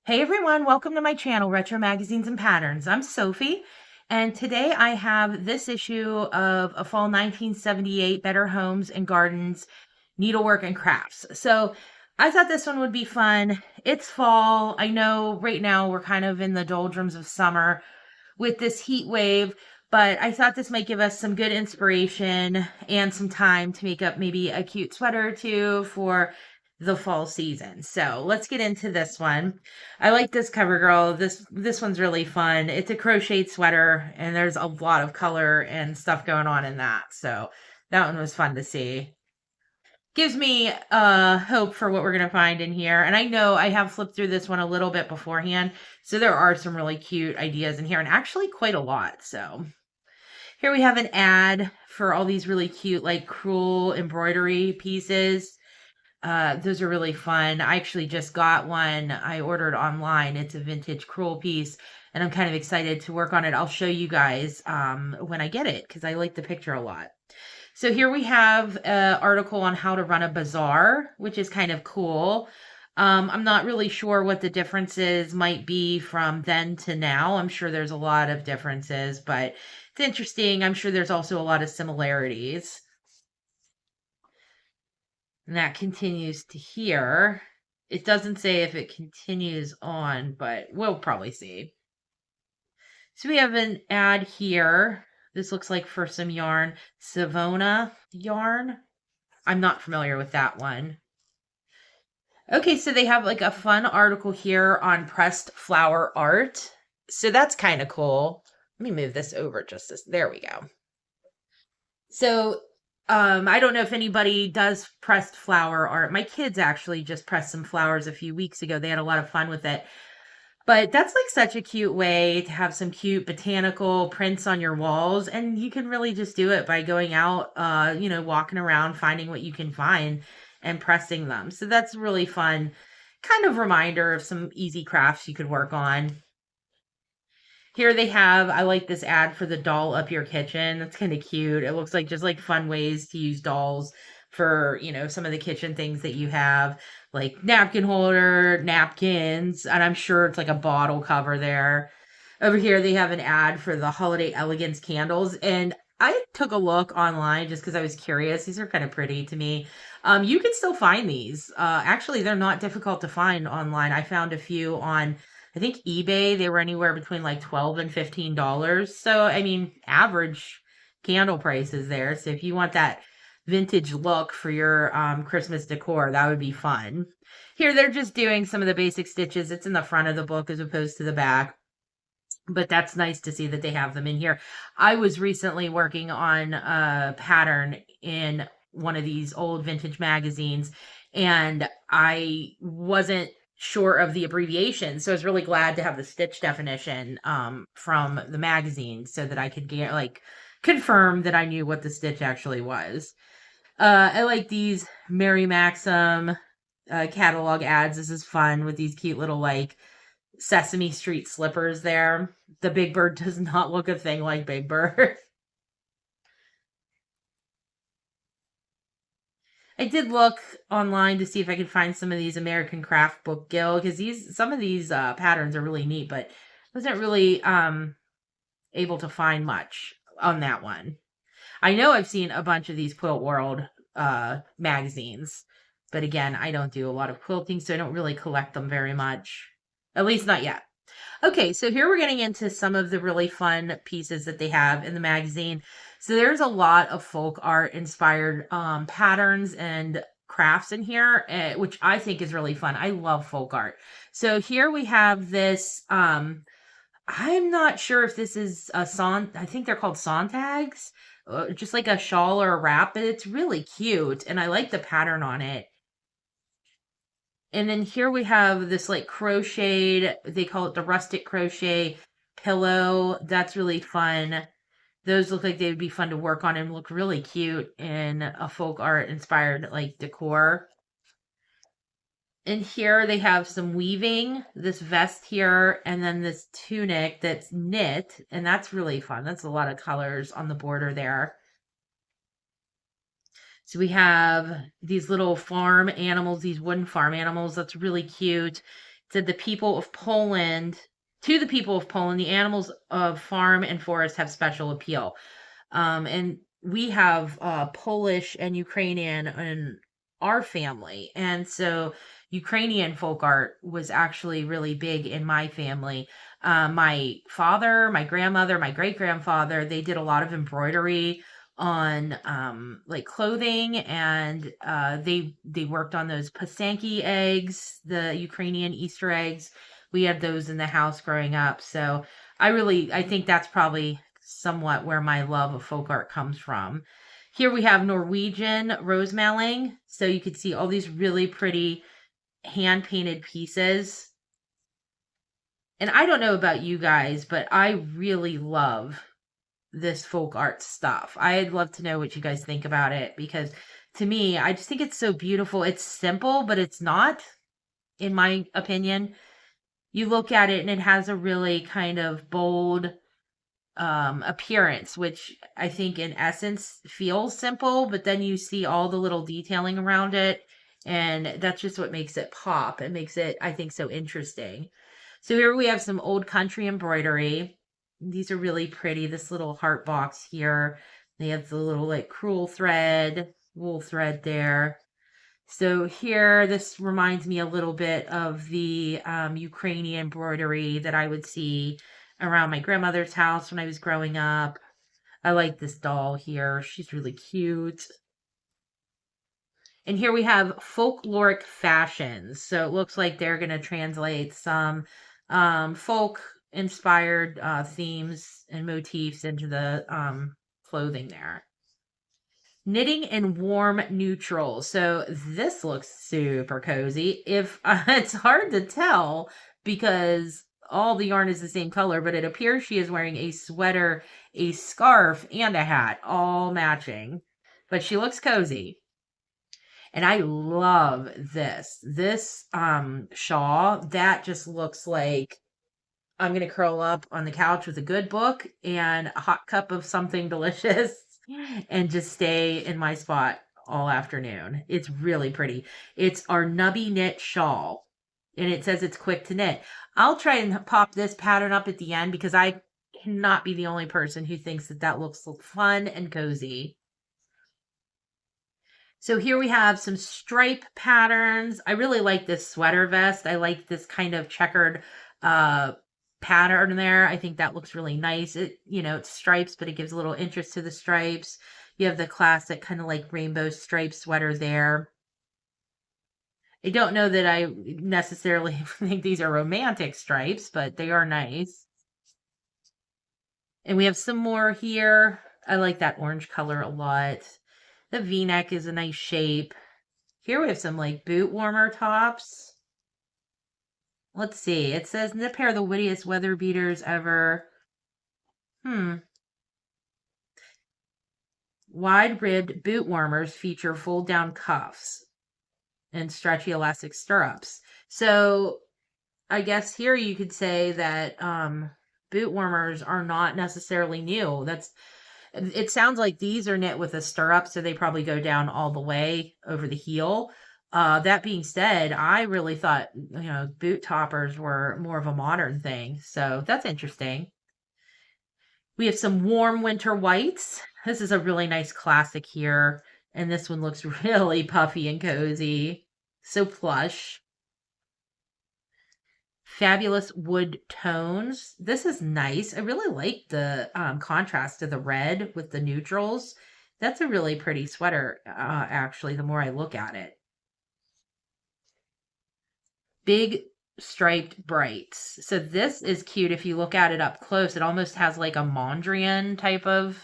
Hey everyone, welcome to my channel, Retro Magazines and Patterns. I'm Sophie, and today I have this issue of a fall 1978 Better Homes and Gardens Needlework and Crafts. So I thought this one would be fun. It's fall. I know right now we're kind of in the doldrums of summer with this heat wave, but I thought this might give us some good inspiration and some time to make up maybe a cute sweater or two for the fall season. So let's get into this one. I like this cover girl. This one's really fun. It's a crocheted sweater and there's a lot of color and stuff going on in that. So that one was fun to see. Gives me hope for what we're going to find in here. And I know I have flipped through this one a little bit beforehand, so there are some really cute ideas in here, and actually quite a lot. So here we have an ad for all these really cute like crewel embroidery pieces. Those are really fun. I actually just got one I ordered online. It's a vintage crewel piece, and I'm kind of excited to work on it. I'll show you guys when I get it because I like the picture a lot. So here we have an article on how to run a bazaar, which is kind of cool. I'm not really sure what the differences might be from then to now. I'm sure there's a lot of differences, but it's interesting. I'm sure there's also a lot of similarities. And that continues to here. It doesn't say if it continues on, but we'll probably see. So we have an ad here. This looks like for some yarn, Savona yarn. I'm not familiar with that one. Okay, so they have like a fun article here on pressed flower art. So that's kind of cool. Let me move this over just this. There we go. So I don't know if anybody does pressed flower art. My kids actually just pressed some flowers a few weeks ago. They had a lot of fun with it. But that's like such a cute way to have some cute botanical prints on your walls. And you can really just do it by going out, walking around, finding what you can find and pressing them. So that's really fun kind of reminder of some easy crafts you could work on. Here they have, I like this ad for the doll up your kitchen. That's kind of cute. It looks like just like fun ways to use dolls for, some of the kitchen things that you have, like napkin holder, napkins, and I'm sure it's like a bottle cover there. Over here they have an ad for the holiday elegance candles, and I took a look online just because I was curious. These are kind of pretty to me. You can still find these. Actually, they're not difficult to find online. I found a few on I think eBay. They were anywhere between like $12 and $15. So, I mean, average candle prices there. So if you want that vintage look for your Christmas decor, that would be fun. Here they're just doing some of the basic stitches. It's in the front of the book as opposed to the back. But that's nice to see that they have them in here. I was recently working on a pattern in one of these old vintage magazines, and I wasn't sure of the abbreviation. So I was really glad to have the stitch definition from the magazine so that I could get confirm that I knew what the stitch actually was. I like these Mary Maxim catalog ads. This is fun with these cute little Sesame Street slippers there. The Big Bird does not look a thing like Big Bird. I did look online to see if I could find some of these American Craft Book Guild because some of these patterns are really neat, but wasn't really able to find much on that one. I know I've seen a bunch of these Quilt World magazines, but again, I don't do a lot of quilting, so I don't really collect them very much. At least not yet. Okay, so here we're getting into some of the really fun pieces that they have in the magazine. So there's a lot of folk art inspired patterns and crafts in here, which I think is really fun. I love folk art. So here we have this, I'm not sure if this is I think they're called Sontags, just like a shawl or a wrap, but it's really cute. And I like the pattern on it. And then here we have this crocheted, they call it the rustic crochet pillow. That's really fun. Those look like they would be fun to work on and look really cute in a folk art inspired decor. And here they have some weaving, this vest here, and then this tunic that's knit, and that's really fun. That's a lot of colors on the border there. So we have these little farm animals, these wooden farm animals. That's really cute. said the people of Poland, to the people of Poland, the animals of farm and forest have special appeal. And we have Polish and Ukrainian in our family. And so Ukrainian folk art was actually really big in my family. My father, my grandmother, my great grandfather, they did a lot of embroidery on like clothing, and they worked on those pasanki eggs, the Ukrainian Easter eggs. We had those in the house growing up. So I think that's probably somewhat where my love of folk art comes from. Here we have Norwegian rosemalling. So you can see all these really pretty hand painted pieces. And I don't know about you guys, but I really love this folk art stuff. I'd love to know what you guys think about it, because to me, I just think it's so beautiful. It's simple, but it's not, in my opinion. You look at it and it has a really kind of bold appearance, which I think in essence feels simple, but then you see all the little detailing around it, and that's just what makes it pop. It makes it, I think, so interesting. So here we have some old country embroidery. These are really pretty. This little heart box here. They have the little like crewel thread, wool thread there. So here, this reminds me a little bit of the Ukrainian embroidery that I would see around my grandmother's house when I was growing up. I like this doll here. She's really cute. And here we have folkloric fashions. So it looks like they're going to translate some folk inspired themes and motifs into the clothing there. Knitting in warm neutrals. So this looks super cozy. If it's hard to tell because all the yarn is the same color, but it appears she is wearing a sweater, a scarf, and a hat, all matching. But she looks cozy. And I love this. This shawl, that just looks like I'm going to curl up on the couch with a good book and a hot cup of something delicious and just stay in my spot all afternoon. It's really pretty. It's our nubby knit shawl, and it says it's quick to knit. I'll try and pop this pattern up at the end because I cannot be the only person who thinks that that looks fun and cozy. So here we have some stripe patterns. I really like this sweater vest. I like this kind of checkered uh, pattern there. I think that looks really nice. It's stripes, but it gives a little interest to the stripes. You have the classic kind of like rainbow stripe sweater there. I don't know that I necessarily think these are romantic stripes, but they are nice. And we have some more here. I like that orange color a lot. The V-neck is a nice shape. Here we have some like boot warmer tops. Let's see. It says the pair of the wittiest weather beaters ever. Wide-ribbed boot warmers feature fold-down cuffs and stretchy elastic stirrups. So I guess here you could say that boot warmers are not necessarily new. It sounds like these are knit with a stirrup, so they probably go down all the way over the heel. That being said, I really thought, boot toppers were more of a modern thing. So that's interesting. We have some warm winter whites. This is a really nice classic here. And this one looks really puffy and cozy. So plush. Fabulous wood tones. This is nice. I really like the contrast to the red with the neutrals. That's a really pretty sweater, actually, the more I look at it. Big striped brights. So this is cute if you look at it up close. It almost has like a Mondrian type of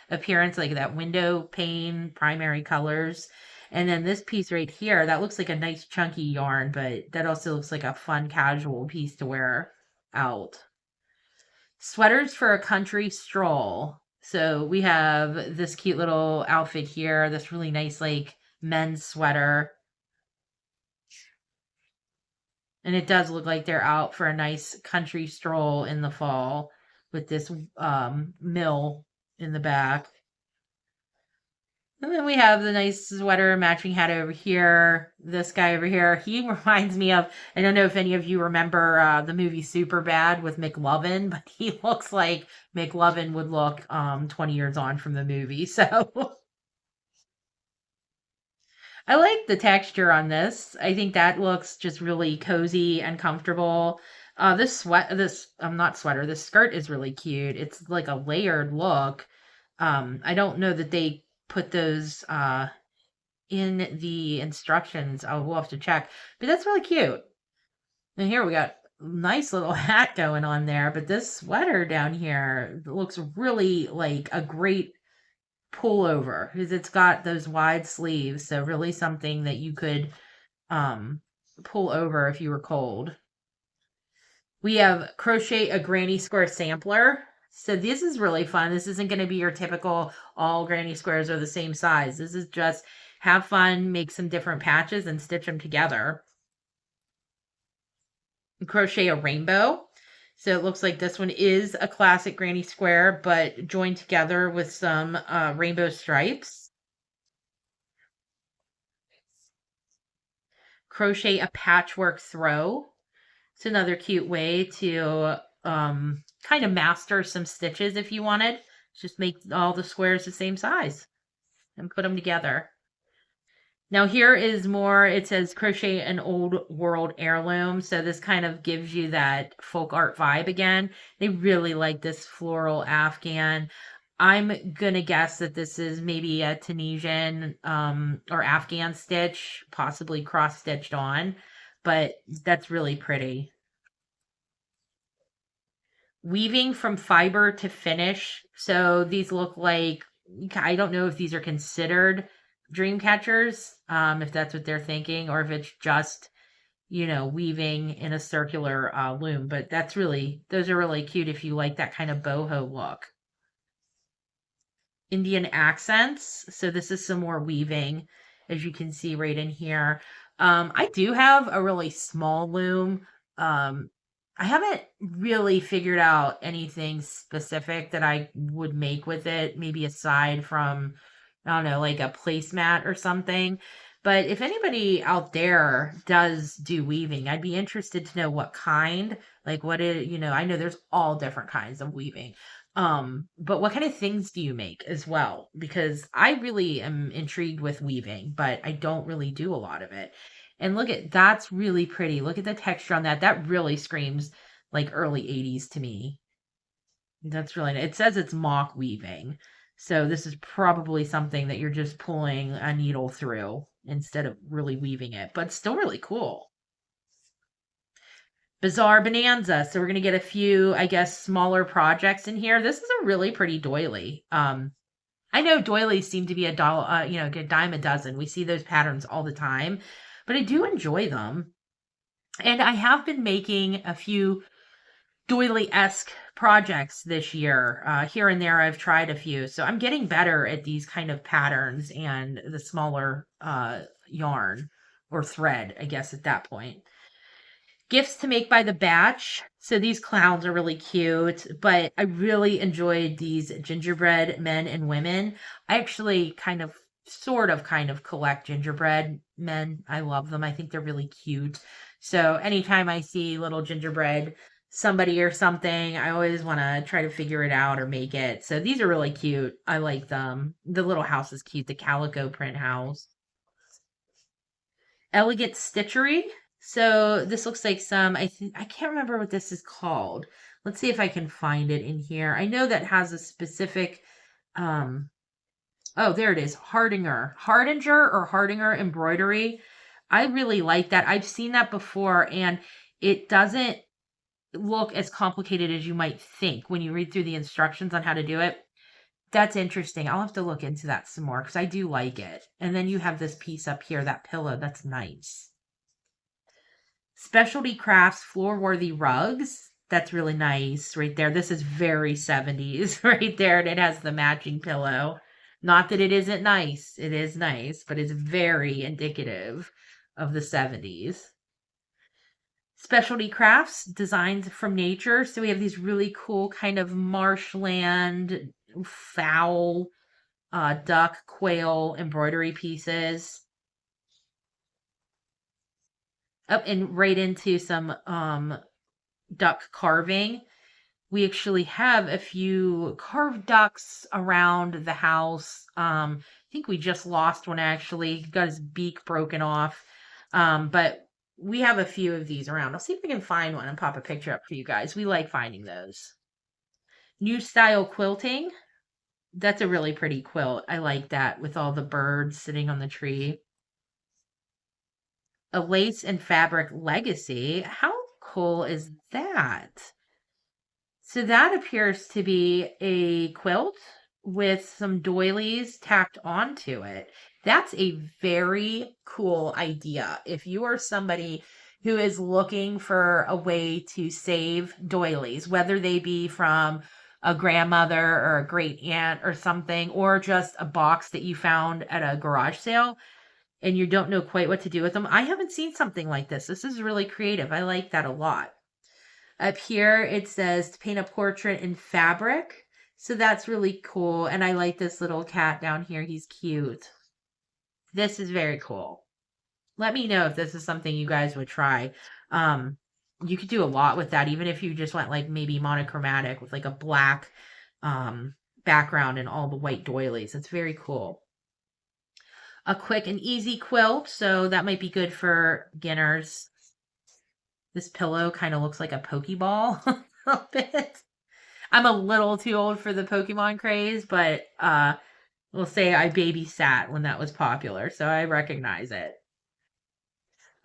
appearance, like that window pane, primary colors. And then this piece right here, that looks like a nice chunky yarn, but that also looks like a fun casual piece to wear out. Sweaters for a country stroll. So we have this cute little outfit here, this really nice like men's sweater. And it does look like they're out for a nice country stroll in the fall with this mill in the back. And then we have the nice sweater matching hat over here. This guy over here, he reminds me of, I don't know if any of you remember the movie Superbad with McLovin, but he looks like McLovin would look 20 years on from the movie. So I like the texture on this. I think that looks just really cozy and comfortable. Not sweater, this skirt is really cute. It's like a layered look. I don't know that they put those in the instructions. We'll have to check, but that's really cute. And here we got nice little hat going on there, but this sweater down here looks really like a great pullover because it's got those wide sleeves. So really something that you could um pull over if you were cold. We have Crochet a Granny Square sampler. So this is really fun. This isn't going to be your typical all granny squares are the same size. This is just have fun, make some different patches and stitch them together. Crochet a rainbow. So it looks like this one is a classic granny square, but joined together with some rainbow stripes. Crochet a patchwork throw. It's another cute way to kind of master some stitches if you wanted. Just make all the squares the same size and put them together. Now here is more, it says crochet an old world heirloom. So this kind of gives you that folk art vibe again. They really like this floral Afghan. I'm gonna guess that this is maybe a Tunisian or Afghan stitch, possibly cross stitched on, but that's really pretty. Weaving from fiber to finish. So these look like, I don't know if these are considered dream catchers, if that's what they're thinking, or if it's just, weaving in a circular loom. But those are really cute if you like that kind of boho look. Indian accents. So this is some more weaving, as you can see right in here. I do have a really small loom. Um, I haven't really figured out anything specific that I would make with it, maybe aside from, I don't know, like a placemat or something. But if anybody out there does do weaving, I'd be interested to know what kind, like what it, I know there's all different kinds of weaving. But what kind of things do you make as well? Because I really am intrigued with weaving, but I don't really do a lot of it. And look at that's really pretty. Look at the texture on that. That really screams like early 80s to me. That's really nice. It says it's mock weaving. So this is probably something that you're just pulling a needle through instead of really weaving it, but still really cool. Bazaar Bonanza. So we're going to get a few, I guess, smaller projects in here. This is a really pretty doily. I know doilies seem to be a dollar, a dime a dozen. We see those patterns all the time, but I do enjoy them. And I have been making a few doily-esque projects this year. Here and there, I've tried a few. So I'm getting better at these kind of patterns and the smaller yarn or thread, I guess, at that point. Gifts to make by the batch. So these clowns are really cute, but I really enjoyed these gingerbread men and women. I actually kind of collect gingerbread men. I love them. I think they're really cute. So anytime I see little gingerbread somebody or something, I always want to try to figure it out or make it. So these are really cute. I like them. The little house is cute, the calico print house. Elegant Stitchery. So this looks like I can't remember what this is called. Let's see if I can find it in here. I know that has a specific, um, oh, there it is. Hardinger embroidery. I really like that. I've seen that before and it doesn't look as complicated as you might think when you read through the instructions on how to do it. That's interesting. I'll have to look into that some more because I do like it. And then you have this piece up here, that pillow. That's nice. Specialty Crafts floor-worthy rugs. That's really nice right there. This is very 70s right there. And it has the matching pillow. Not that it isn't nice. It is nice, but it's very indicative of the 70s. Specialty Crafts, designs from nature. So we have these really cool kind of marshland, fowl duck quail embroidery pieces up and right into some duck carving. We actually have a few carved ducks around the house. I think we just lost one actually, got his beak broken off. But we have a few of these around. I'll see if I can find one and pop a picture up for you guys. We like finding those. New style quilting. That's a really pretty quilt. I like that with all the birds sitting on the tree. A lace and fabric legacy. How cool is that? So that appears to be a quilt with some doilies tacked onto it. That's a very cool idea. If you are somebody who is looking for a way to save doilies, whether they be from a grandmother or a great aunt or something, or just a box that you found at a garage sale and you don't know quite what to do with them, I haven't seen something like this. This is really creative. I like that a lot. Up here, it says to paint a portrait in fabric. So that's really cool. And I like this little cat down here. He's cute. This is very cool. Let me know if this is something you guys would try. You could do a lot with that, even if you just went like maybe monochromatic with like a black background and all the white doilies. It's very cool. A quick and easy quilt. So that might be good for beginners. This pillow kind of looks like a Pokeball a little bit. I'm a little too old for the Pokemon craze, but we'll say I babysat when that was popular, so I recognize it.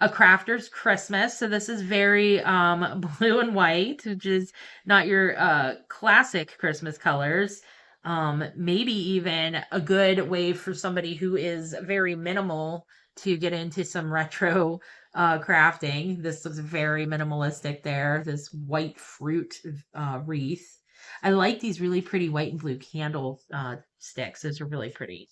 A Crafter's Christmas. So this is very blue and white, which is not your classic Christmas colors. Maybe even a good way for somebody who is very minimal to get into some retro crafting. This looks very minimalistic there. This white fruit wreath. I like these really pretty white and blue candle sticks. Those are really pretty.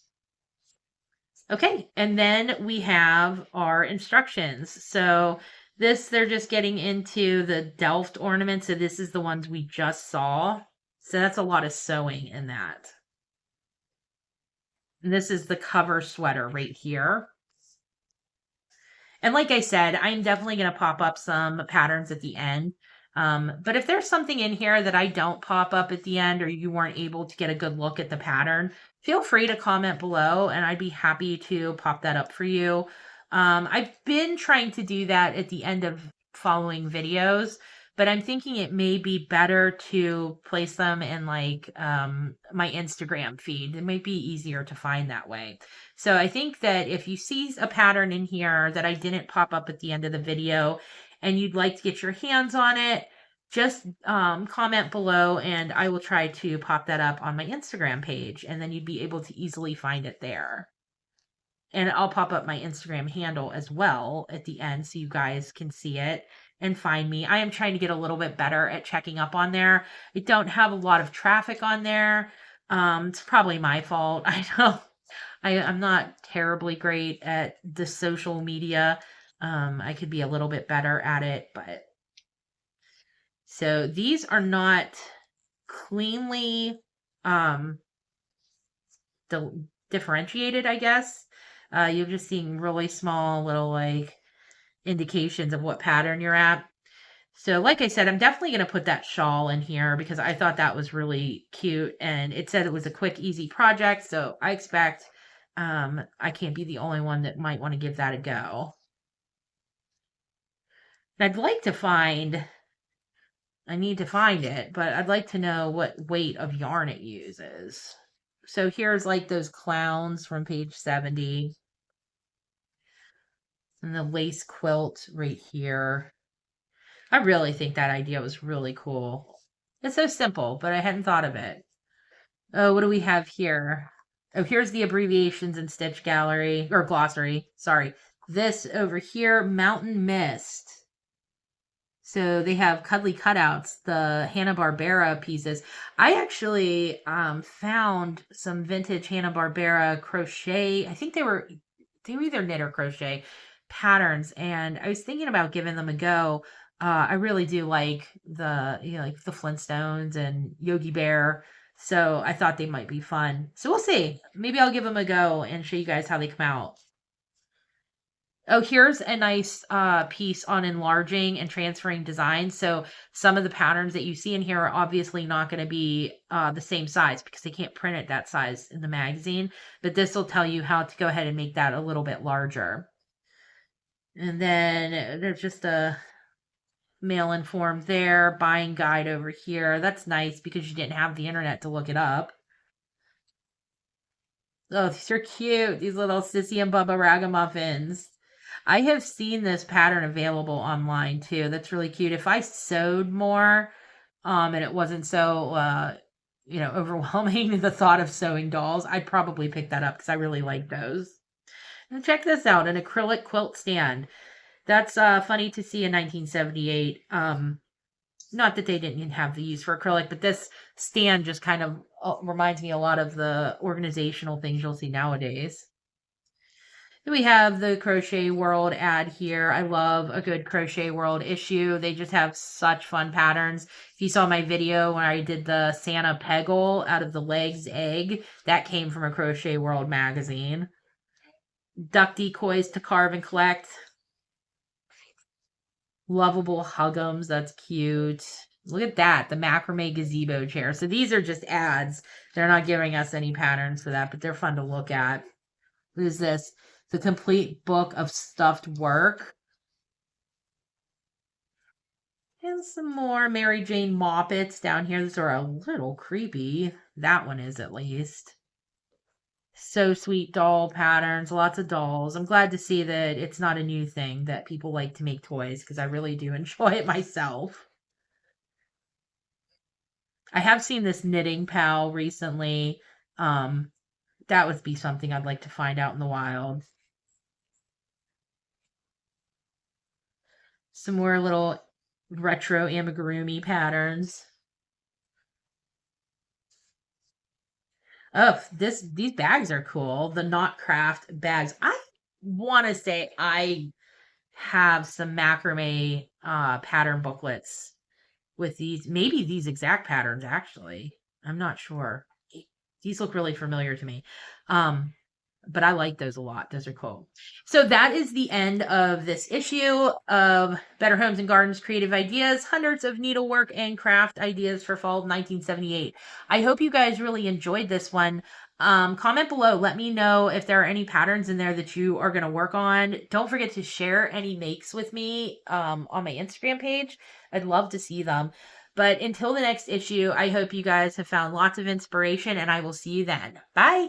Okay, and then we have our instructions. So this, they're just getting into the Delft ornaments. So this is the ones we just saw. So that's a lot of sewing in that. And this is the cover sweater right here. And like I said, I'm definitely going to pop up some patterns at the end. But if there's something in here that I don't pop up at the end or you weren't able to get a good look at the pattern, feel free to comment below and I'd be happy to pop that up for you. I've been trying to do that at the end of following videos, but I'm thinking it may be better to place them in like my Instagram feed. It might be easier to find that way. So I think that if you see a pattern in here that I didn't pop up at the end of the video and you'd like to get your hands on it, just comment below and I will try to pop that up on my Instagram page and then you'd be able to easily find it there. And I'll pop up my Instagram handle as well at the end so you guys can see it and find me. I am trying to get a little bit better at checking up on there. I don't have a lot of traffic on there. It's probably my fault. I know I'm not terribly great at the social media. I could be a little bit better at it, but so these are not cleanly differentiated, I guess. You're just seeing really small little like indications of what pattern you're at. So like I said, I'm definitely going to put that shawl in here because I thought that was really cute and it said it was a quick, easy project. So I expect I can't be the only one that might want to give that a go. And I'd like to find, I need to find it, but I'd like to know what weight of yarn it uses. So here's like those clowns from page 70. And the lace quilt right here. I really think that idea was really cool. It's so simple, but I hadn't thought of it. Oh, what do we have here? Oh, here's the abbreviations and stitch gallery or glossary. Sorry. This over here, Mountain Mist. So they have cuddly cutouts, the Hanna-Barbera pieces. I actually found some vintage Hanna-Barbera crochet. I think they were either knit or crochet patterns, and I was thinking about giving them a go. I really do like the like the Flintstones and Yogi Bear So I thought they might be fun. So we'll see. Maybe I'll give them a go and show you guys how they come out. Oh, here's a nice piece on enlarging and transferring designs. So some of the patterns that you see in here are obviously not going to be the same size because they can't print it that size in the magazine. But this will tell you how to go ahead and make that a little bit larger. And then there's just a mail-in form there, buying guide over here. That's nice because you didn't have the internet to look it up. Oh, these are cute. These little Sissy and Bubba ragamuffins. I have seen this pattern available online too. That's really cute. If I sewed more, and it wasn't so, overwhelming, the thought of sewing dolls, I'd probably pick that up because I really like those. And check this out, an acrylic quilt stand. That's funny to see in 1978. Not that they didn't have the use for acrylic, but this stand just kind of reminds me a lot of the organizational things you'll see nowadays. We have the Crochet World ad here. I love a good Crochet World issue. They just have such fun patterns. If you saw my video when I did the Santa Peggle out of the legs egg, that came from a Crochet World magazine. Duck decoys to carve and collect. Lovable Huggums. That's cute. Look at that. The macrame gazebo chair. So these are just ads. They're not giving us any patterns for that, but they're fun to look at. What is this? The complete book of stuffed work. And some more Mary Jane Moppets down here. These are a little creepy. That one is, at least. So sweet doll patterns, lots of dolls. I'm glad to see that it's not a new thing that people like to make toys because I really do enjoy it myself. I have seen this knitting pal recently. That would be something I'd like to find out in the wild. Some more little retro amigurumi patterns. Oh, these bags are cool. The Knot Craft bags. I want to say I have some macrame pattern booklets with these. Maybe these exact patterns, actually. I'm not sure. These look really familiar to me. But I like those a lot. Those are cool. So that is the end of this issue of Better Homes and Gardens Creative Ideas, hundreds of needlework and craft ideas for fall of 1978. I hope you guys really enjoyed this one. Comment below. Let me know if there are any patterns in there that you are going to work on. Don't forget to share any makes with me on my Instagram page. I'd love to see them. But until the next issue, I hope you guys have found lots of inspiration, and I will see you then. Bye!